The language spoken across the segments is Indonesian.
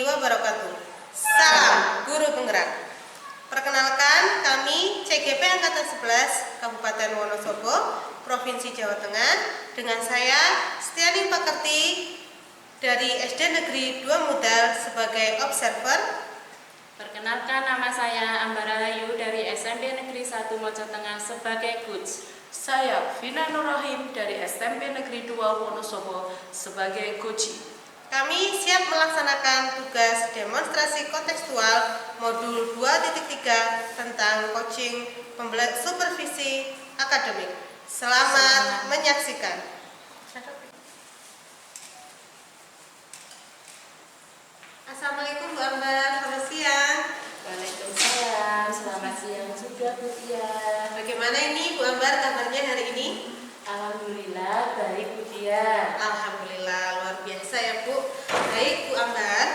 wabarakatuh. Salam Guru Penggerak. Perkenalkan, kami CGP Angkatan 11 Kabupaten Wonosobo, Provinsi Jawa Tengah, dengan saya Setiani Pakerti dari SD Negeri 2 Mudal sebagai observer. Perkenalkan, nama saya Ambara Ayu dari SMP Negeri 1 Mojo Tengah sebagai coach. Saya Vina Nurrahim dari SMP Negeri 2 Wonosobo sebagai coach. Kami siap melaksanakan tugas demonstrasi kontekstual modul 2.3 tentang coaching supervisi akademik. Selamat menyaksikan. Assalamualaikum Bu Ambar, selamat siang. Waalaikumsalam, selamat siang juga Bu Tia. Bagaimana ini Bu Ambar kabarnya hari ini? Alhamdulillah baik Bu Tia. Alhamdulillah, luar biasa ya Bu. Baik Bu Ambar,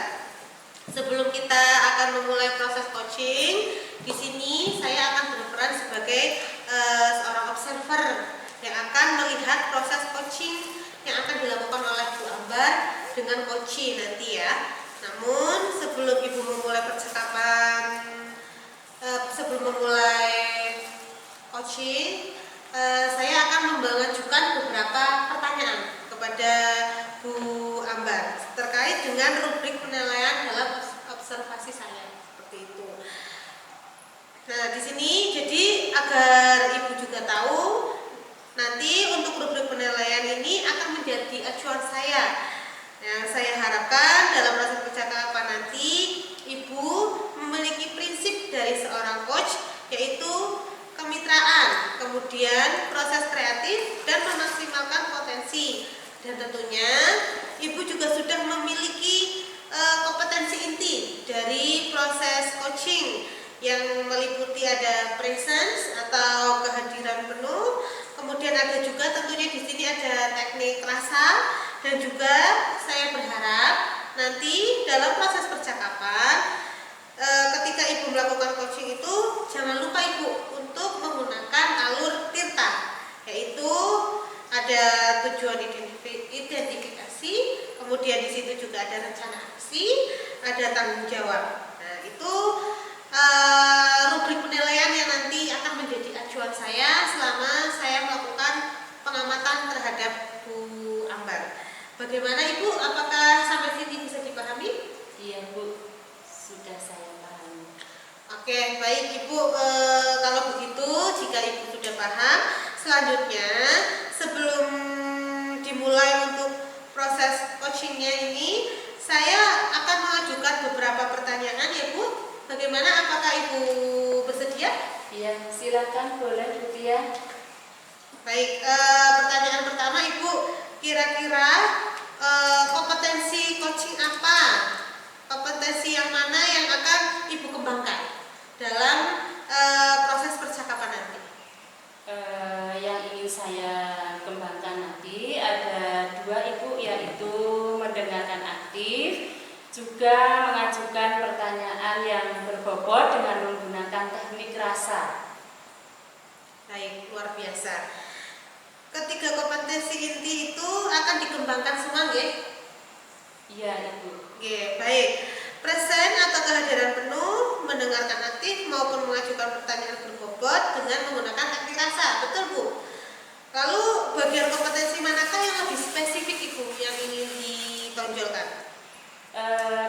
sebelum kita akan memulai proses coaching, di sini saya akan berperan sebagai seorang observer yang akan melihat proses coaching yang akan dilakukan oleh Bu Ambar dengan coaching nanti ya. Namun sebelum Ibu memulai percakapan, sebelum memulai coaching, saya akan mengajukan beberapa pertanyaan kepada Bu Ambar terkait dengan rubrik penilaian dalam observasi saya, seperti itu. Nah, di sini jadi agar Ibu juga tahu, nanti untuk rubrik penilaian ini akan menjadi acuan saya. Yang saya harapkan dalam proses percakapan nanti Ibu memiliki prinsip dari seorang coach, yaitu kemitraan, kemudian proses kreatif dan memaksimalkan potensi. Dan tentunya Ibu juga sudah memiliki kompetensi inti dari proses coaching yang meliputi ada presence atau kehadiran penuh, kemudian ada juga tentunya di sini ada teknik rasa, dan juga saya berharap nanti dalam proses percakapan ketika Ibu melakukan coaching itu jangan lupa Ibu untuk menggunakan alur tirta, yaitu ada tujuan identifikasi, kemudian di situ juga ada rencana aksi, ada tanggung jawab. Nah, itu rubrik penilaian yang nanti akan menjadi acuan saya selama saya melakukan pengamatan terhadap Bu Ambar. Bagaimana Ibu? Apakah sampai sini bisa dipahami? Iya Bu, sudah saya pahami. Oke, baik Ibu. Kalau begitu, jika Ibu sudah paham, selanjutnya sebelum dimulai untuk proses coachingnya ini, saya akan mengajukan beberapa pertanyaan ya Bu. Bagaimana? Apakah Ibu bersedia? Iya, silakan boleh Bu Tia. Baik, pertanyaan pertama Ibu, kira-kira kompetensi coaching apa? Kompetensi yang mana yang akan Ibu kembangkan dalam proses percakapan nanti? Yang ingin saya kembangkan nanti ada dua Ibu, yaitu mendengarkan aktif, juga mengajukan pertanyaan yang berbobot dengan menggunakan teknik rasa. Baik, luar biasa. Ketiga kompetensi inti itu akan dikembangkan semua nggih? Iya Ibu. Oke, baik. Present atau kehadiran penuh, mendengarkan aktif maupun mengajukan pertanyaan berbobot dengan menggunakan teknik rasa. Betul Bu? Lalu bagian kompetensi manakah yang lebih spesifik Ibu yang ingin ditonjolkan?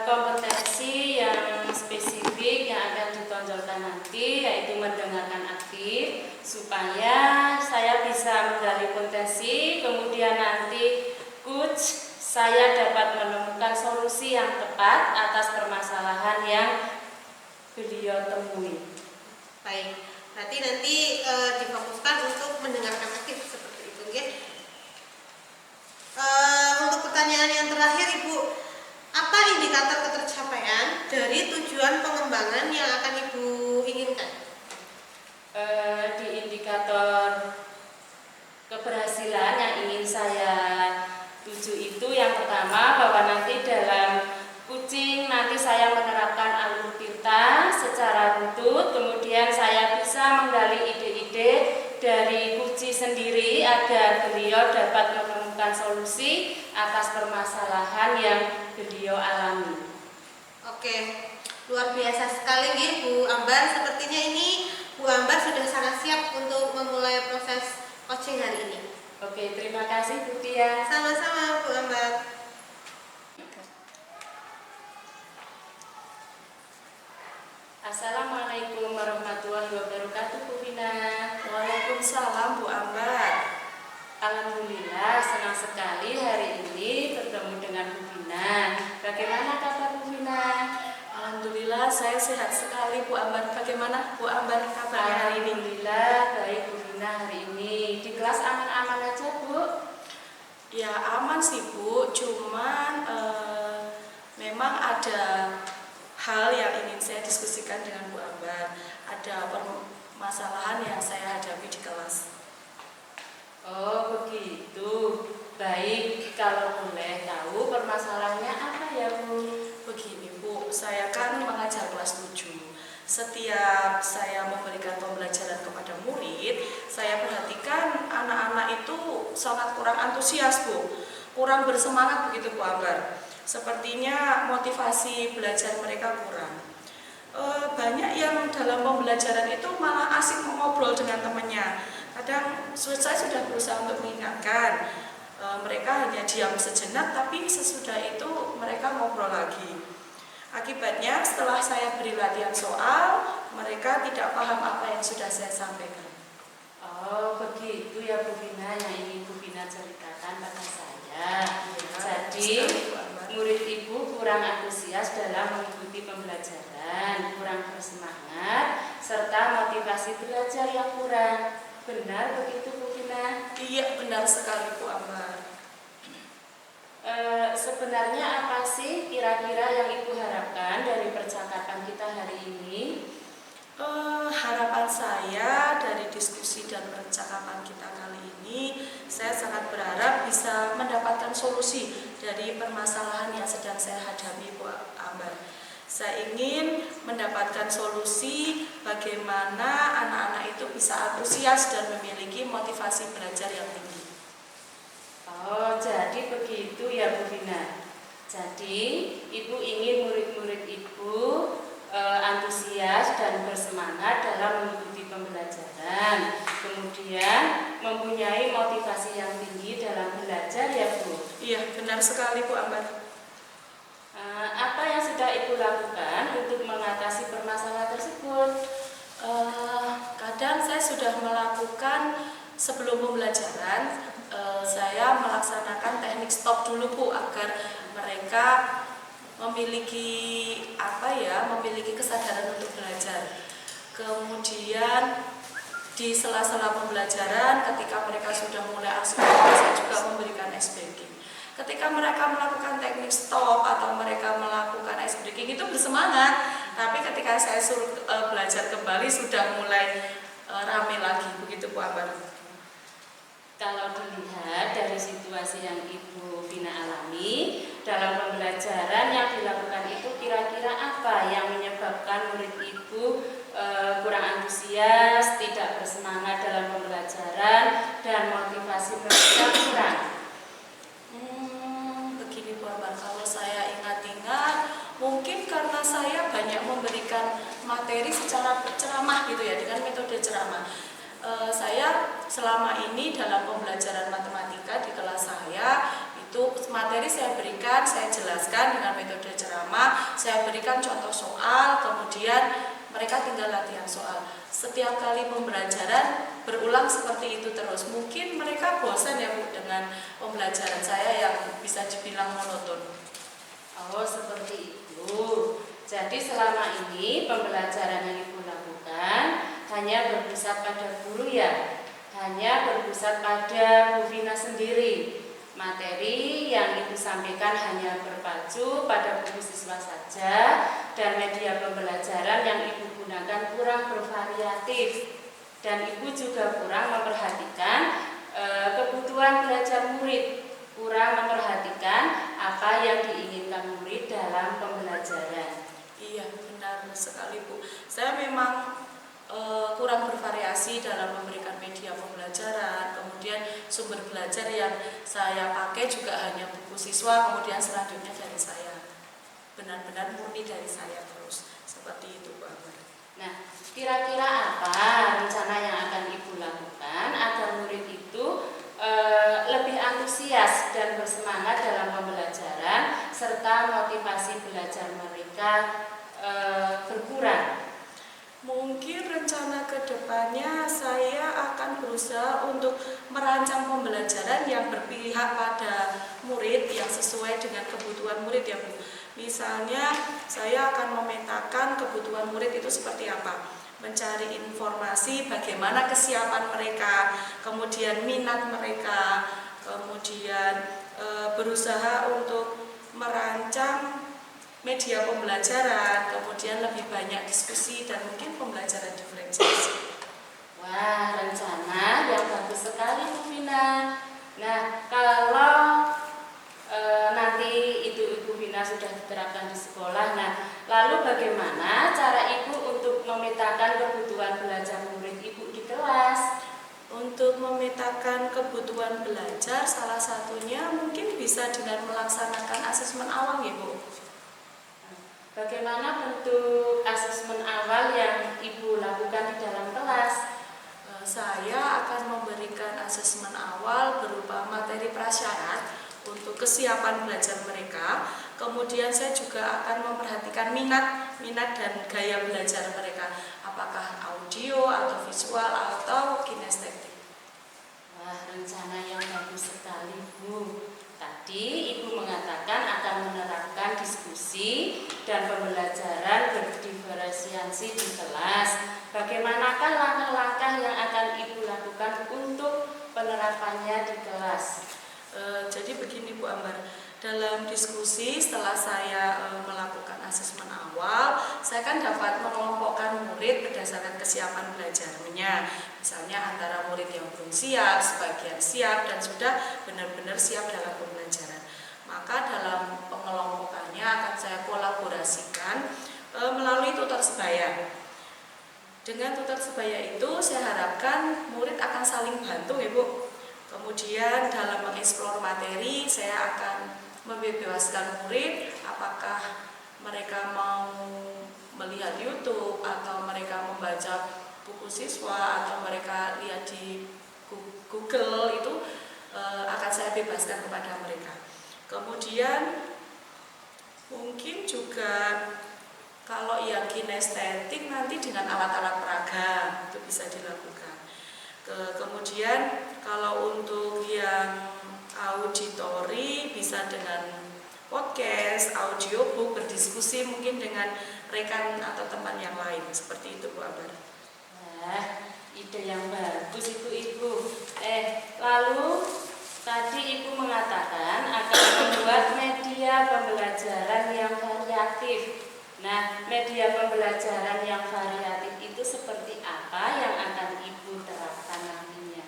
Kompetensi yang spesifik yang akan ditonjolkan nanti yaitu mendengarkan aktif, supaya saya bisa menggali potensi, kemudian nanti coach saya dapat menemukan solusi yang tepat atas permasalahan yang beliau temui. Baik, berarti nanti difokuskan untuk mendengarkan aktif seperti itu ya. Untuk pertanyaan yang terakhir Ibu, apa indikator ketercapaian dari tujuan pengembangan yang akan Ibu inginkan? Di indikator keberhasilan yang ingin saya tuju itu yang pertama, bahwa nanti dalam coaching nanti saya menerapkan alur tirta secara runtut, kemudian saya bisa menggali ide-ide dari coaching sendiri agar beliau dapat menemukan solusi atas permasalahan yang beliau alami. Oke, luar biasa sekali nih Bu Ambar. Sepertinya ini Bu Ambar sudah sangat siap untuk memulai proses coaching hari ini. Oke, terima kasih Bu Tia. Sama-sama Bu Ambar. Assalamualaikum warahmatullahi wabarakatuh Bu Vina. Waalaikumsalam Bu Ambar. Alhamdulillah senang sekali hari ini bertemu dengan Bu Vina. Bagaimana kabar Bu Vina? Alhamdulillah saya sehat sekali Bu Ambar. Bagaimana Bu Ambar kabarnya hari ini? Alhamdulillah baik Bu Vina hari ini. Di kelas aman-aman aja Bu? Ya aman sih Bu, cuman memang ada hal yang ingin saya diskusikan dengan Bu Ambar. Ada permasalahan yang saya hadapi di kelas. Oh begitu. Baik, kalau boleh tahu permasalahannya apa ya Bu? Begini Bu, saya kan mengajar kelas 7. Setiap saya memberikan pembelajaran kepada murid, saya perhatikan anak-anak itu sangat kurang antusias Bu, kurang bersemangat begitu Bu Ambar. Sepertinya motivasi belajar mereka kurang. Banyak yang dalam pembelajaran itu malah asik mengobrol dengan temannya. Kadang saya sudah berusaha untuk mengingatkan, mereka hanya diam sejenak, tapi sesudah itu mereka ngobrol lagi. Akibatnya setelah saya beri latihan soal, mereka tidak paham apa yang sudah saya sampaikan. Oh begitu ya Bu Vina yang ingin Bu Vina ceritakan pada saya. Jadi murid Ibu kurang antusias dalam mengikuti pembelajaran, kurang bersemangat, serta motivasi belajar yang kurang. Benar begitu Bu Vina? Iya benar sekali Bu Ambar. Sebenarnya apa sih kira-kira yang Ibu harapkan dari percakapan kita hari ini? Harapan saya dari diskusi dan percakapan kita kali ini, saya sangat berharap bisa mendapatkan solusi dari permasalahan yang sedang saya hadapi Bu Ambar. Saya ingin mendapatkan solusi bagaimana anak-anak itu bisa antusias dan memiliki motivasi belajar yang tinggi. Oh, jadi begitu ya Bu Vina. Jadi Ibu ingin murid-murid Ibu antusias dan bersemangat dalam mengikuti pembelajaran, kemudian mempunyai motivasi yang tinggi dalam belajar ya Bu? Iya, benar sekali Bu Ambar. Apa yang sudah Ibu lakukan untuk mengatasi permasalahan tersebut? Kadang saya sudah melakukan sebelum pembelajaran, saya melaksanakan teknik stop dulu Bu, agar mereka memiliki memiliki kesadaran untuk belajar. Kemudian di sela-sela pembelajaran, ketika mereka sudah mulai asik, saya juga memberikan ice breaking. Ketika mereka melakukan teknik stop atau mereka melakukan ice breaking itu bersemangat, tapi ketika saya suruh belajar kembali sudah mulai rame lagi, begitu Bu Ambar. Kalau dilihat dari situasi yang Ibu Vina alami dalam pembelajaran yang dilakukan itu, kira-kira apa yang menyebabkan murid Ibu kurang antusias, tidak bersemangat dalam pembelajaran, dan motivasi mereka kurang? Begini Bu Ambar, kalau saya ingat-ingat, mungkin karena saya banyak memberikan materi secara ceramah gitu ya, dengan metode ceramah. Saya selama ini dalam pembelajaran matematika di kelas saya itu materi saya berikan, saya jelaskan dengan metode ceramah, saya berikan contoh soal, kemudian mereka tinggal latihan soal. Setiap kali pembelajaran berulang seperti itu terus. Mungkin mereka bosan ya Bu dengan pembelajaran saya yang bisa dibilang monoton. Oh seperti itu. Jadi selama ini pembelajaran yang Ibu lakukan hanya berpusat pada guru ya, hanya berpusat pada Bu Vina sendiri. Materi yang Ibu sampaikan hanya berpacu pada buku siswa saja, dan media pembelajaran yang Ibu gunakan kurang bervariatif, dan Ibu juga kurang memperhatikan kebutuhan belajar murid, kurang memperhatikan apa yang diinginkan murid dalam pembelajaran. Iya, benar sekali Bu. Saya memang kurang bervariasi dalam memberikan media pembelajaran, kemudian sumber belajar yang saya pakai juga hanya buku siswa, kemudian selanjutnya dari saya. benar-benar murni dari saya terus. Seperti itu Bu Ambar. Nah, kira-kira apa rencana yang akan Ibu lakukan agar murid itu lebih antusias dan bersemangat dalam pembelajaran serta motivasi belajar mereka berkurang? Mungkin rencana kedepannya saya akan berusaha untuk merancang pembelajaran yang berpihak pada murid yang sesuai dengan kebutuhan murid ya Bu. Misalnya saya akan memetakan kebutuhan murid itu seperti apa, mencari informasi bagaimana kesiapan mereka, kemudian minat mereka, kemudian berusaha untuk merancang media pembelajaran, kemudian lebih banyak diskusi dan mungkin pembelajaran diferensiasi. Wah, rencana yang bagus sekali Bu Vina. Nah, kalau nanti itu Ibu Vina sudah diterapkan di sekolah, nah lalu bagaimana cara Ibu untuk memetakan kebutuhan belajar murid Ibu di kelas? Untuk memetakan kebutuhan belajar, salah satunya mungkin bisa dengan melaksanakan asesmen awal ya Bu. Bagaimana bentuk asesmen awal yang Ibu lakukan di dalam kelas? Saya akan memberikan asesmen awal berupa materi prasyarat untuk kesiapan belajar mereka. Kemudian saya juga akan memperhatikan minat dan gaya belajar mereka, apakah audio atau visual atau kinestetik. Wah, rencana yang bagus sekali Bu. Tadi Ibu mengatakan akan menerapkan diskusi dan pembelajaran berdiferensiasi di kelas. Bagaimanakah langkah-langkah yang akan Ibu lakukan untuk penerapannya di kelas? Jadi begini Bu Ambar, dalam diskusi setelah saya melakukan asesmen awal, saya kan dapat mengelompokkan murid berdasarkan kesiapan belajarnya. Misalnya antara murid yang belum siap, sebagian siap, dan sudah benar-benar siap dalam pembelajaran. Maka dalam pengelompokannya akan saya kolaborasikan melalui tutor sebaya. Dengan tutor sebaya itu saya harapkan murid akan saling bantu ya Bu. Kemudian dalam mengeksplor materi saya akan membebaskan murid apakah mereka mau melihat YouTube atau mereka membaca buku siswa atau mereka lihat di Google itu akan saya bebaskan kepada mereka. Kemudian mungkin juga kalau yang kinestetik nanti dengan alat-alat peraga itu bisa dilakukan. Kemudian kalau untuk yang auditori bisa dengan podcast, audiobook, berdiskusi mungkin dengan rekan atau teman yang lain. Seperti itu Bu Ambar. Wah, ide yang bagus itu Ibu. Lalu tadi Ibu mengatakan akan membuat media pembelajaran yang variatif. Nah, media pembelajaran yang variatif itu seperti apa yang akan Ibu terapkan nantinya?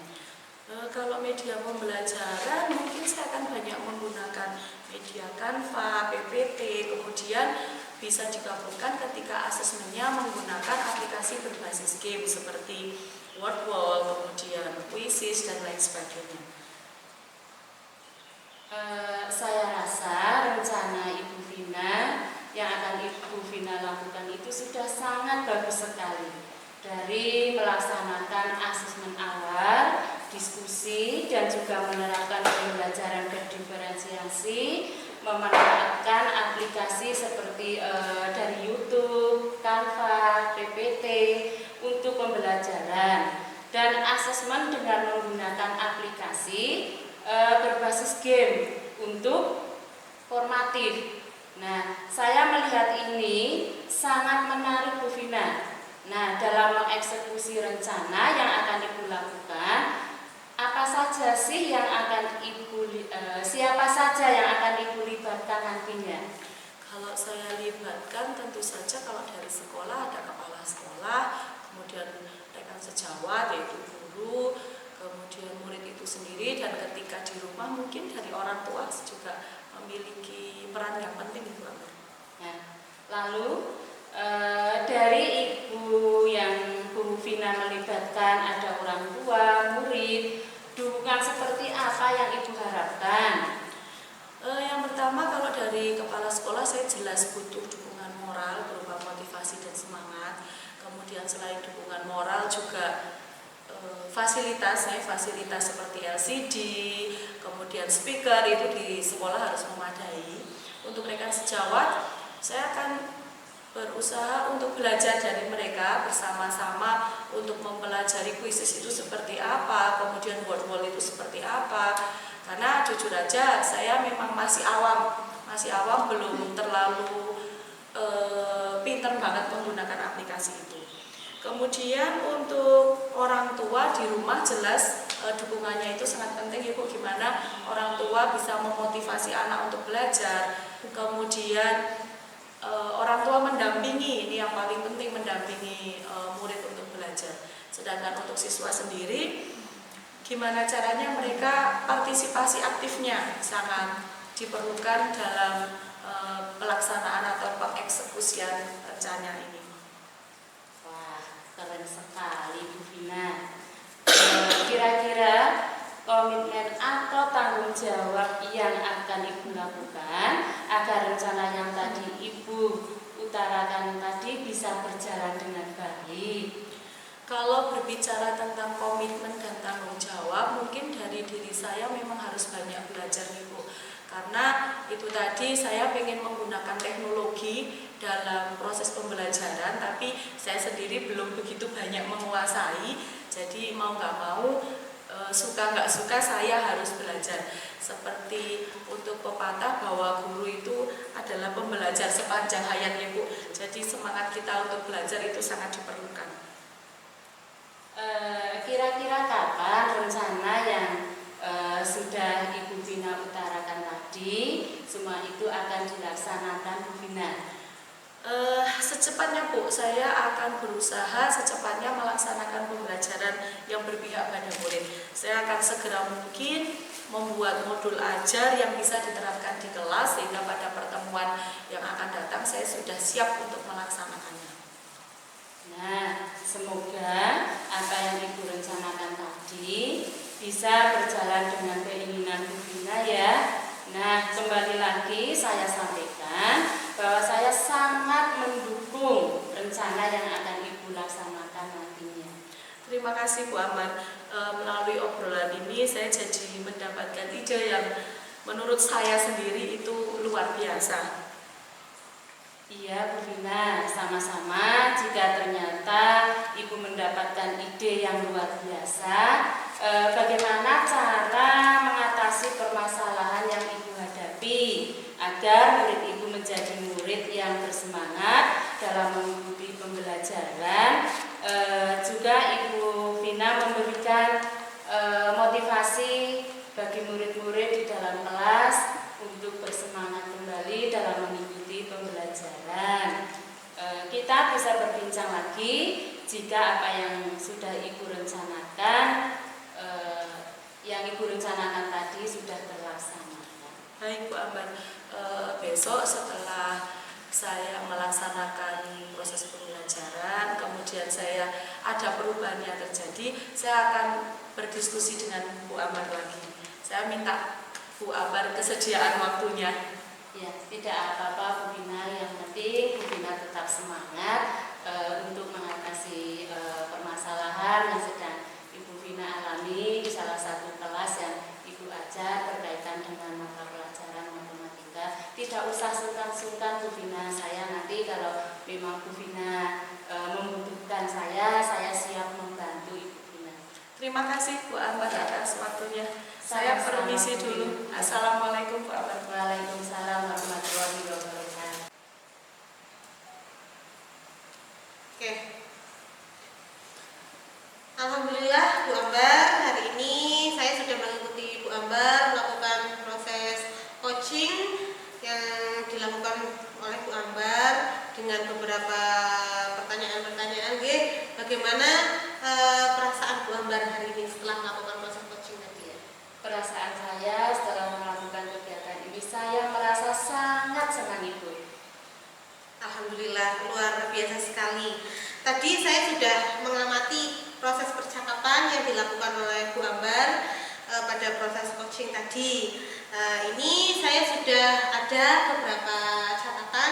Kalau media pembelajaran mungkin saya akan banyak menggunakan media Canva, PPT, kemudian bisa digabungkan ketika asesmennya menggunakan aplikasi berbasis game seperti Wordwall, kemudian Quizzes dan lain sebagainya. Saya rasa rencana Ibu Vina yang akan Ibu Vina lakukan itu sudah sangat bagus sekali. Dari melaksanakan asesmen awal, diskusi, dan juga menerapkan pembelajaran berdiferensiasi, memanfaatkan aplikasi seperti dari YouTube, Canva, PPT untuk pembelajaran, dan asesmen dengan menggunakan aplikasi berbasis game untuk formatif. Nah, saya melihat ini sangat menarik Bu Vina. Nah, dalam mengeksekusi rencana yang akan Ibu lakukan, apa saja sih yang akan siapa saja yang akan Ibu libatkan nantinya? Kalau saya libatkan tentu saja kalau dari sekolah ada kepala sekolah, kemudian rekan sejawat yaitu guru, kemudian murid itu sendiri, dan ketika di rumah mungkin dari orang tua juga memiliki peran yang penting Ibu Ambar. Nah, lalu dari Ibu yang Bu Vina melibatkan ada orang tua, murid, dukungan seperti apa yang Ibu harapkan? Yang pertama kalau dari kepala sekolah saya jelas jelas butuh dukungan moral berupa motivasi dan semangat. Kemudian selain dukungan moral juga fasilitas seperti LCD, kemudian speaker itu di sekolah harus memadai. Untuk rekan sejawat, saya akan berusaha untuk belajar dari mereka bersama-sama untuk mempelajari kuisis itu seperti apa, kemudian word wall itu seperti apa. Karena jujur aja saya memang masih awam belum terlalu pinter banget menggunakan aplikasi itu. Kemudian untuk orang tua di rumah jelas dukungannya itu sangat penting, Ibu, gimana orang tua bisa memotivasi anak untuk belajar. Kemudian orang tua mendampingi, ini yang paling penting, mendampingi murid untuk belajar. Sedangkan untuk siswa sendiri, gimana caranya mereka partisipasi aktifnya sangat diperlukan dalam pelaksanaan atau pengeksekusian rencana ini. Keren sekali Bu Vina. Kira-kira komitmen atau tanggung jawab yang akan Ibu lakukan agar rencana yang tadi Ibu utarakan tadi bisa berjalan dengan baik? Kalau berbicara tentang komitmen dan tanggung jawab, mungkin dari diri saya memang harus banyak belajar, Ibu. Karena itu tadi saya ingin menggunakan teknologi dalam proses pembelajaran, tapi saya sendiri belum begitu banyak menguasai. Jadi mau nggak mau, suka nggak suka saya harus belajar. Seperti untuk pepatah bahwa guru itu adalah pembelajar sepanjang hayatnya, Bu. Jadi semangat kita untuk belajar itu sangat diperlukan. Kira-kira kapan rencana yang sudah Ibu Vina utarakan tadi semua itu akan dilaksanakan, Bu Vina? Secepatnya, Bu, saya akan berusaha secepatnya melaksanakan pembelajaran yang berpihak pada murid. Saya akan segera mungkin membuat modul ajar yang bisa diterapkan di kelas sehingga pada pertemuan yang akan datang saya sudah siap untuk melaksanakannya. Nah, semoga apa yang Ibu rencanakan tadi bisa berjalan dengan keinginan Bu Vina ya. Nah, kembali lagi saya sampaikan bahwa saya sangat mendukung rencana yang akan Ibu laksanakan nantinya. Terima kasih, Bu Amar. Melalui obrolan ini saya jadi mendapatkan ide yang menurut saya sendiri itu luar biasa. Iya, Bu Vina, sama-sama. Jika ternyata Ibu mendapatkan ide yang luar biasa, bagaimana cara mengatasi permasalahan yang Ibu hadapi agar murid Ibu menjadi murid yang bersemangat dalam mengikuti pembelajaran. Juga Ibu Vina memberikan motivasi bagi murid-murid di dalam kelas untuk bersemangat kembali dalam mengikuti pembelajaran. Kita bisa berbincang lagi jika apa yang sudah Ibu rencanakan, yang Ibu rencanakan tadi sudah terlaksana. Baik, Bu Ambar, besok setelah saya melaksanakan proses pembelajaran, kemudian saya ada perubahan yang terjadi, saya akan berdiskusi dengan Bu Ambar lagi. Saya minta Bu Ambar kesediaan waktunya. Ya, tidak apa-apa Bu Vina, yang penting Bu Vina tetap semangat untuk mengatasi permasalahan yang sedang Ibu Vina alami di salah satu kelas yang Ibu ajar berkaitan dengan mata pelajaran matematika. Tidak usah sungkan-sungkan Bu Vina, saya nanti kalau memang Bu Vina membutuhkan saya siap membantu Ibu Vina. Terima kasih Bu Ambar atas waktunya. Saya Sama-sama, permisi Bu dulu. Vina. Assalamualaikum Bu Ambar. Waalaikumsalam warahmatullahi wabarakatuh. Oke. Alhamdulillah Bu Ambar, hari ini saya sudah mengikuti Bu Ambar melakukan proses coaching yang dilakukan oleh Bu Ambar dengan beberapa pertanyaan-pertanyaan. Bagaimana perasaan Bu Ambar hari ini setelah melakukan proses coaching tadi ya? Perasaan saya setelah melakukan kegiatan ini, saya merasa sangat senang Ibu. Alhamdulillah, luar biasa sekali. Tadi saya sudah mengamati proses percakapan yang dilakukan oleh Bu Ambar pada proses coaching tadi. Ini saya sudah ada beberapa catatan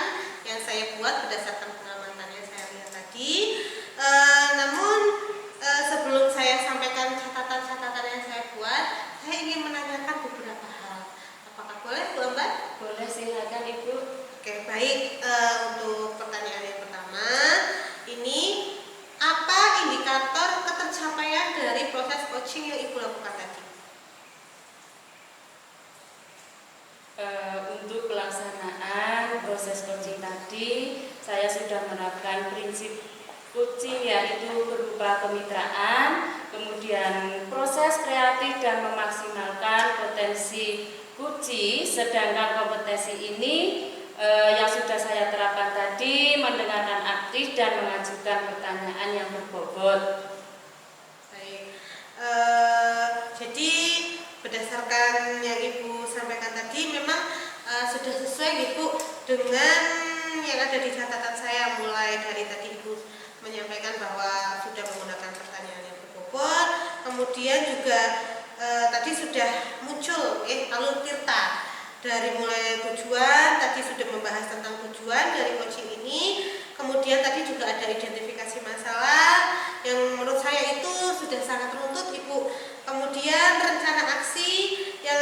saya buat berdasarkan pengamatan yang saya lihat tadi. Namun sebelum saya sampaikan catatan-catatan yang saya buat, saya ingin menanyakan beberapa hal. Apakah boleh, Bu Ambar? Boleh, silakan Ibu. Oke, baik. Untuk pertanyaan yang pertama, ini apa indikator ketercapaian dari proses coaching yang Ibu lakukan tadi? Untuk pelaksanaan proses coaching tadi, saya sudah menerapkan prinsip coaching yaitu berupa kemitraan, kemudian proses kreatif dan memaksimalkan potensi coaching. Sedangkan kompetensi ini yang sudah saya terapkan tadi mendengarkan aktif dan mengajukan pertanyaan yang berbobot. Baik. Jadi berdasarkan yang Ibu sampaikan tadi memang sudah sesuai Ibu dengan yang ada di catatan saya, mulai dari tadi Ibu menyampaikan bahwa sudah menggunakan pertanyaan yang berbobot, kemudian juga tadi sudah muncul alur tirta dari mulai tujuan, tadi sudah membahas tentang tujuan dari coaching ini, kemudian tadi juga ada identifikasi masalah yang menurut saya itu sudah sangat runtut Ibu. Kemudian rencana aksi yang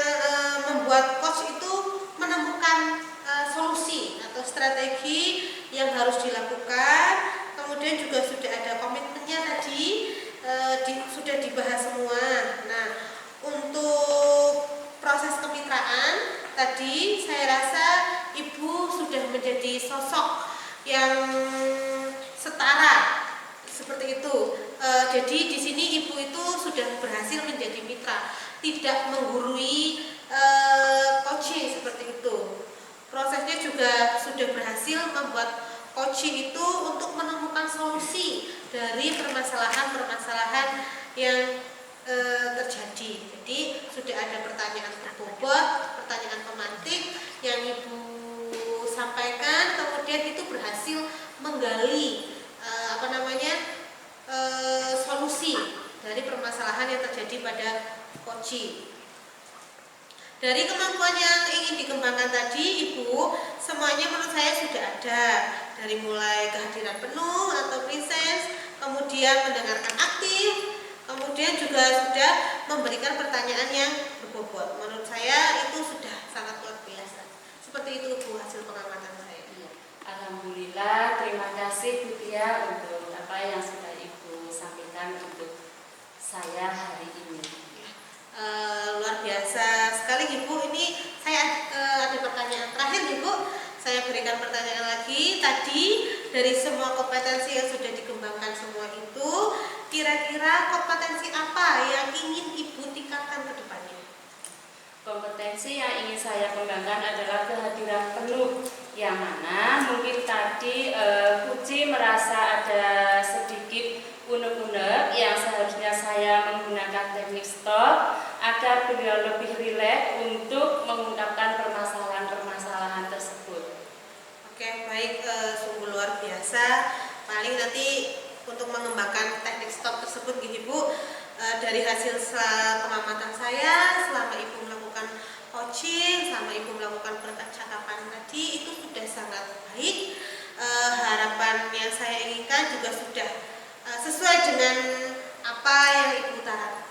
membuat coach itu menemukan solusi atau strategi yang harus dilakukan. Kemudian juga sudah ada komitmennya tadi, sudah dibahas semua. Nah, untuk proses kemitraan tadi saya rasa Ibu sudah menjadi sosok yang setara seperti itu. Jadi di sini Ibu itu sudah berhasil menjadi mitra, tidak menggurui coaching seperti itu. Prosesnya juga sudah berhasil membuat coaching itu untuk menemukan solusi dari permasalahan-permasalahan yang terjadi. Jadi sudah ada pertanyaan berbobot, pertanyaan pemantik yang Ibu sampaikan, kemudian itu berhasil menggali solusi dari permasalahan yang terjadi pada coaching. Dari kemampuan yang ingin dikembangkan tadi Ibu, semuanya menurut saya sudah ada, dari mulai kehadiran penuh atau presence, kemudian mendengarkan aktif, kemudian juga sudah memberikan pertanyaan yang berbobot. Menurut saya itu sudah sangat luar biasa. Seperti itu Bu hasil pengamatan saya. Alhamdulillah, terima kasih Bu Tia untuk apa yang sudah Ibu sampaikan untuk saya hari ini. Luar biasa sekali Ibu. Ini saya ada pertanyaan terakhir Ibu. Saya berikan pertanyaan lagi. Tadi dari semua kompetensi yang sudah dikembangkan semua itu, kira-kira kompetensi apa yang ingin Ibu tingkatkan ke depannya? Kompetensi yang ingin saya kembangkan adalah kehadiran penuh, yang mana mungkin tadi Puji merasa ada sedikit unek-unek yang seharusnya saya menggunakan teknik stop agar beliau lebih rileks untuk mengungkapkan permasalahan-permasalahan tersebut. Oke, baik, sungguh luar biasa. Paling nanti untuk mengembangkan teknik stop tersebut Ibu, dari hasil pengamatan saya selama Ibu melakukan coaching, selama Ibu melakukan percakapan tadi itu sudah sangat baik. Harapan yang saya inginkan juga sudah sesuai dengan apa yang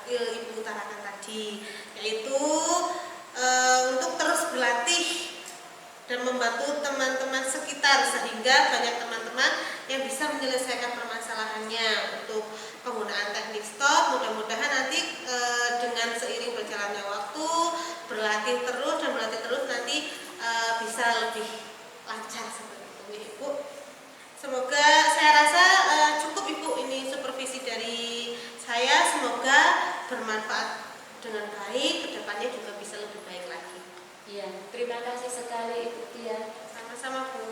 Ibu utarakan tadi, yaitu untuk terus berlatih dan membantu teman-teman sekitar sehingga banyak teman-teman yang bisa menyelesaikan permasalahannya. Untuk penggunaan teknik stop, mudah-mudahan nanti dengan seiring berjalannya waktu, berlatih terus nanti bisa lebih lancar seperti itu Ibu. Semoga, saya rasa cukup Ibu ini supervisi dari saya, semoga bermanfaat dengan baik, kedepannya juga bisa lebih baik lagi. Iya, terima kasih sekali Ibu Tia. Sama-sama Bu.